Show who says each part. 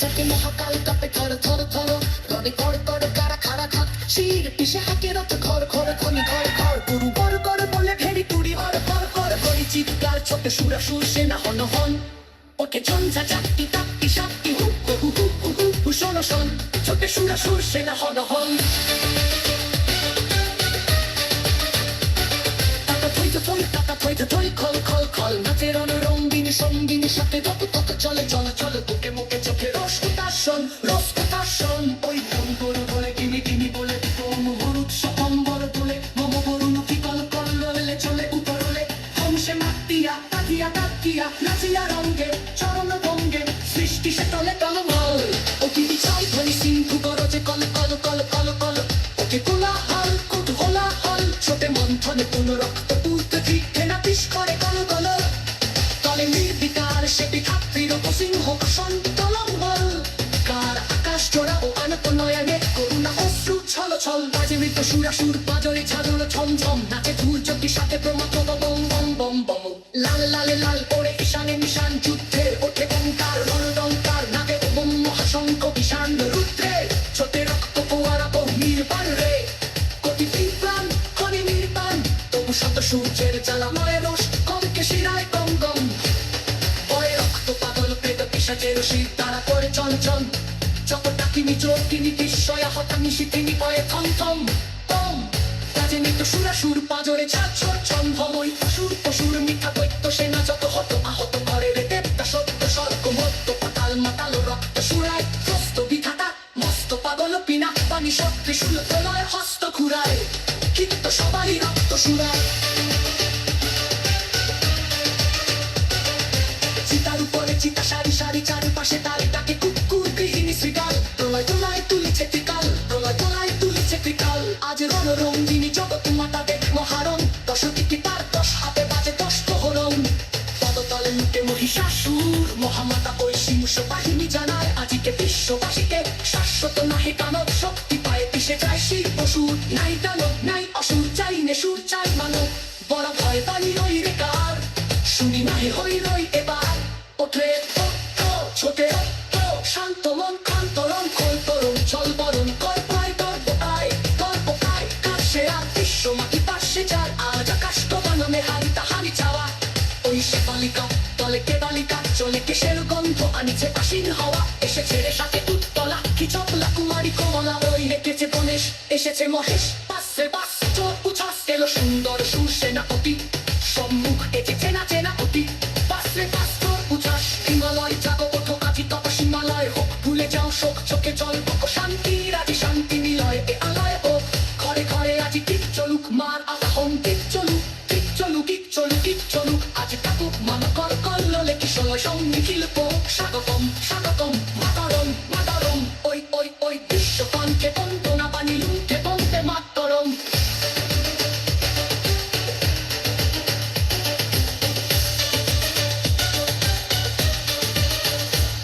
Speaker 1: থাকে মহাকাল কাপে থর থর থর রনে কর কর কারা খারা খাক শির পিসে হাকে রথ ঘর ঘর খনি ঘর ঘর গুরু বর কর বলে ভেরি টুরি হর হর হর হরি চিৎকার ছোট সুরাসুর সেনা হন হন ওকে ঝঞ্ঝা চাকতি তাকতি সাতটি হু হু হু হু হু হু শোন শোন ছোট সুরাসুর সেনা হন হন টাকা থইতে থই খল খল খল নাচের রঙিনী সঙ্গিনী সাথে যত তত চলে চলে চলে বুকে মুখে চোখে রস কুতাসন ওই ফোন গরু বলে কিমি কিমি বলে তোম হরুদ সকম্বর তুলে মম বরুণ কি কল কল রলে চলে উপরলে হংসে মাতিয়া তাকিয়া তাকিয়া নাচিয়া রঙ্গে চরণ ভঙ্গে সৃষ্টি সে তলে টলমল ওকে বিচাই ধরি সিন্ধু গরজে কল কল কল কল কল ওকে কোলাহল কুতূহলাহল ছোটে মন্থনে পুনরক্ত পুলতে ফিটে না পিস করে কল কল তলে নির্বিকার সে বিখাত্রীর সিংহ আসন টলমল কার আকাশ জোড়া ও আনত নয়নে করুণা অশ্রু ছল ছল বাজে মৃত সুরাসুর পাজরে ছাদল ছমছম নাচে ধূর্যটির সাথে প্রমত বম বম বম বম লাল লালে লাল পরে ঈশানে নিশান যুদ্ধে ওঠে ওঙ্কার রণডঙ্কার নাগে ওম মহাশঙ্খ বিশান রুদ্রে ছোটে রক্ত ফোয়ারা বহ্নির পারে কোটি প্রাণ খনি নির্বাণ তবু শত সূর্যের জ্বালাময় রোষ কমকে শিরায় গম গম ভয়ে রক্ত পাগল পেট পিশাচের শির তারা করে চঞ্চল যত ডাকিনি চোরকিনি বিস্ময়া হতানি শীতিনি ভয়ে থম থম তম কাজে নিত সুরাসুর পাজরে ছাড় ছোট ছন্দময় পশুর পশুর মিথ্যা দৈত্য সেনা যত হত আহত করে রে দেবতা সত্য স্বর্গ মত্ত পাতাল মাতাল রক্ত সুরায় প্রস্ত বিধাতা মস্ত পাগল পিনা পানি সব ত্রিশূল প্রলয় হস্ত ঘুরায় কিন্তু সবাই রক্ত সুরায় চিতার উপরে চিতা সারি সারি চারপাশে তার ডাকে কুকুর গৃহিণী শ্রীকাল প্রলয় তোলায় তুলিছে ত্রিকাল প্রলয় তোলায় তুলিছে ত্রিকাল আজ রণরঙ্গিনী জগৎ মাতা দেখ মহারণ দশদিকে তার 10 হাতে বাজে 10 প্রহরণ পদতলে লুটে মহিষাসুর মহামাতা ঐশী মুষ বাহিনী জানায় আজিকে বিশ্ববাসীকে শাশ্বত নাহি কানব শক্তি পায় পিছে যায় শির পশুর নাই দানব নাই অসুর চাই নেশুর চাই মানব বড় ভয় বাণী রই রে কার শুনি নাহি হই রই এবার ওঠে ছোটে শান্ত মন খান্তরণ খোলতরণ চল বরণ কর পায় গর্বপায় কাছে আর বিশ্ব মাটি পাশে যার আজ আকাশ বানামে হারি তাহারি চাওয়া ওই সে বালিকা তলে কে বালিকা চলে কেশের গন্ধ আনিছে আশীন হওয়া এসেছে রে সাথে উত্তলা কি চপলা কুমারী কমলা ওই হেঁটেছে গণেশ এসেছে মহেশ পাশে বাস চোর উচ্ছ্বাস এলো সুন্দর সুর সেনাপতি সম্মুখ এটি চেনা চেনা অতি পাশে পাশ চোর উচ্ছ্বাস হিমালয় জাগো ওঠো আজি তপসীমালয় হোক ভুলে যাও শোক চোখে জল বক শান্তি রাজি শান্তি নিলয় এ আলয় ও ঘরে ঘরে আজি ঠিক চলুক মার আবাহন ঠিক চলুক ঠিক চলুক ঠিক চলুক ঠিক চলুক আজ কাকুক মান কর কল্লোলে কিশলয় সঙ্গী খিল পোক স্বাগতম